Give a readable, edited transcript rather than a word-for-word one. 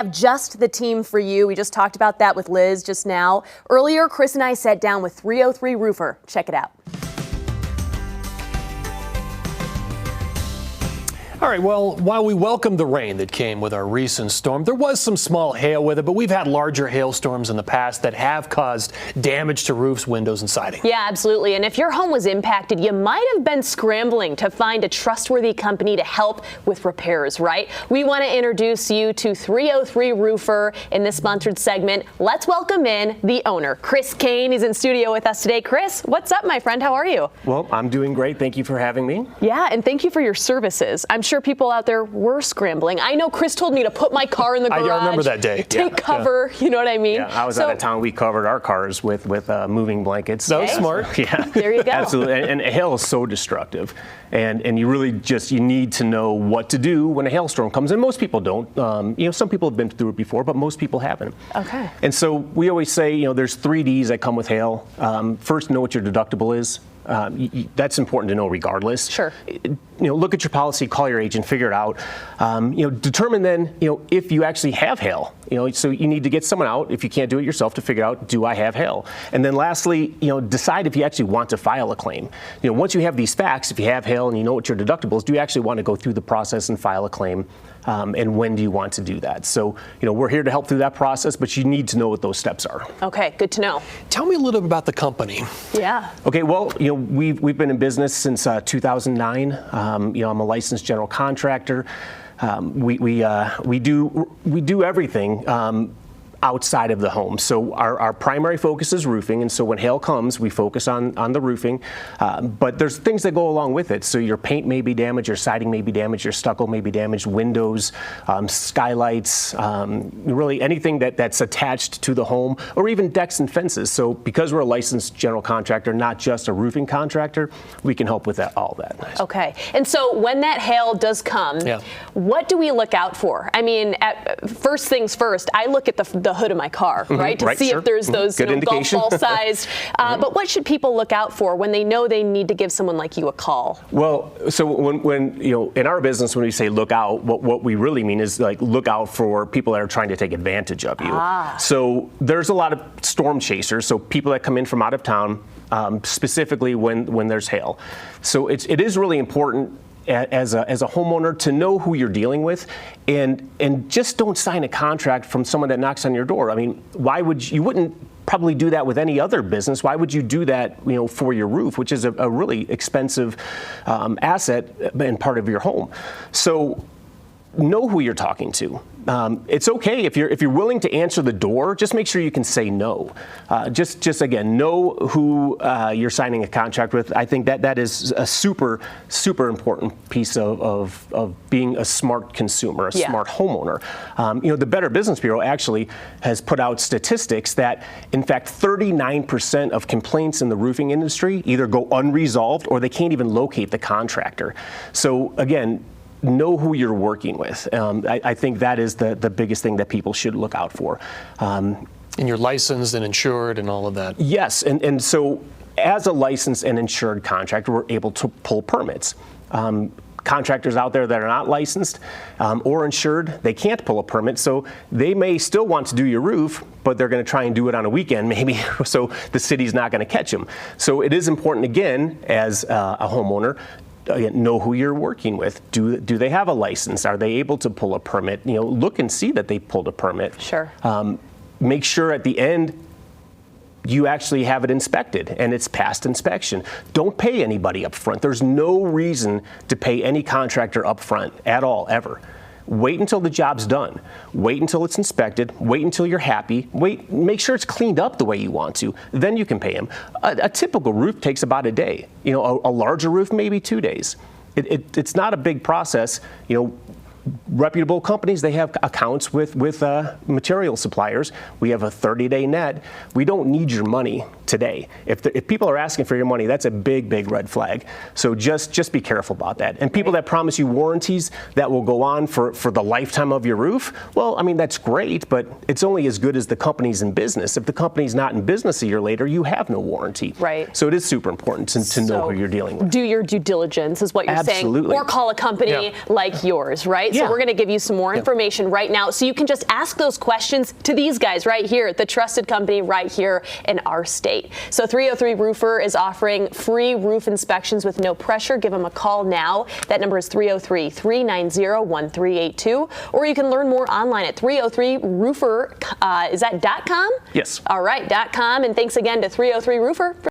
Have just the team for you. We just talked about that with Liz just now. Earlier, Chris and I sat down with 303 Roofer. Check it out. All right, well, while we welcome the rain that came with our recent storm, there was some small hail with it, but we've had larger hailstorms in the past that have caused damage to roofs, windows, and siding. Yeah, absolutely. And if your home was impacted, you might have been scrambling to find a trustworthy company to help with repairs, right? We want to introduce you to 303 Roofer in this sponsored segment. Let's welcome in the owner, Chris Kane. He's in studio with us today. Chris, what's up, my friend? How are you? Well, I'm doing great. Thank you for having me. Yeah, and thank you for your services. I'm sure people out there were scrambling. I know Chris told me to put my car in the garage. I remember that day. Take cover, you know what I mean? Yeah, I was out of town. We covered our cars with moving blankets. That was smart. Yeah. There you go. Absolutely. And hail is so destructive. And you really you need to know what to do when a hailstorm comes. And most people don't. Some people have been through it before, but most people haven't. Okay. And so we always say, there's 3 Ds that come with hail. First, know what your deductible is. That's important to know regardless. Sure. Look at your policy, call your agent, figure it out. Determine then, if you actually have hail. So you need to get someone out, if you can't do it yourself, to figure out, do I have hail? And then lastly, decide if you actually want to file a claim. Once you have these facts, if you have hail and you know what your deductible is, do you actually want to go through the process and file a claim? And when do you want to do that? So, we're here to help through that process, but you need to know what those steps are. Okay, good to know. Tell me a little bit about the company. Yeah. Okay, well, we've been in business since 2009. I'm a licensed general contractor. We do everything outside of the home. So our primary focus is roofing, and so when hail comes, we focus on the roofing. But there's things that go along with it. So your paint may be damaged, your siding may be damaged, your stucco may be damaged, windows, skylights, really anything that's attached to the home, or even decks and fences. So because we're a licensed general contractor, not just a roofing contractor, we can help with all that. Nice. Okay. And so when that hail does come, what do we look out for? I mean, first things first, I look at the hood of my car, right? To see if there's those golf ball sized. But what should people look out for when they know they need to give someone like you a call? Well, so when in our business, when we say look out, what we really mean is like look out for people that are trying to take advantage of you. So there's a lot of storm chasers, so people that come in from out of town, specifically when there's hail. So it is really important as a homeowner to know who you're dealing with, and just don't sign a contract from someone that knocks on your door. I mean, you wouldn't probably do that with any other business. Why would you do that, for your roof, which is a really expensive asset and part of your home? So know who you're talking to. It's okay if you're willing to answer the door. Just make sure you can say no. Just again, know who you're signing a contract with. I think that is a super important piece of being a smart consumer, a smart homeowner. The Better Business Bureau actually has put out statistics that, in fact, 39% of complaints in the roofing industry either go unresolved or they can't even locate the contractor. So again, know who you're working with. I think that is the biggest thing that people should look out for. And you're licensed and insured and all of that. Yes, and so as a licensed and insured contractor, we're able to pull permits. Contractors out there that are not licensed or insured, they can't pull a permit, so they may still want to do your roof, but they're going to try and do it on a weekend maybe, so the city's not going to catch them. So it is important, again, as a homeowner, know who you're working with. Do they have a license? Are they able to pull a permit? Look and see that they pulled a permit. Sure. Make sure at the end you actually have it inspected and it's passed inspection. Don't pay anybody up front. There's no reason to pay any contractor up front at all, ever. Wait until the job's done. Wait until it's inspected. Wait until you're happy. Make sure it's cleaned up the way you want to. Then you can pay them. A typical roof takes about a day. A larger roof, maybe 2 days. It's not a big process. Reputable companies, they have accounts with material suppliers. We have a 30-day net. We don't need your money today. If people are asking for your money, that's a big red flag. So just be careful about that. And people that promise you warranties that will go on for the lifetime of your roof, well, I mean, that's great, but it's only as good as the company's in business. If the company's not in business a year later, you have no warranty. Right. So it is super important to know who you're dealing with. Do your due diligence is what you're Absolutely. saying. Or call a company like yours, right? Yeah. So we're going to give you some more information right now so you can just ask those questions to these guys right here, the trusted company right here in our state. So 303 Roofer is offering free roof inspections with no pressure. Give them a call now. That number is 303-390-1382. Or you can learn more online at 303roofer. Is that .com? Yes. All right, .com. And thanks again to 303 Roofer.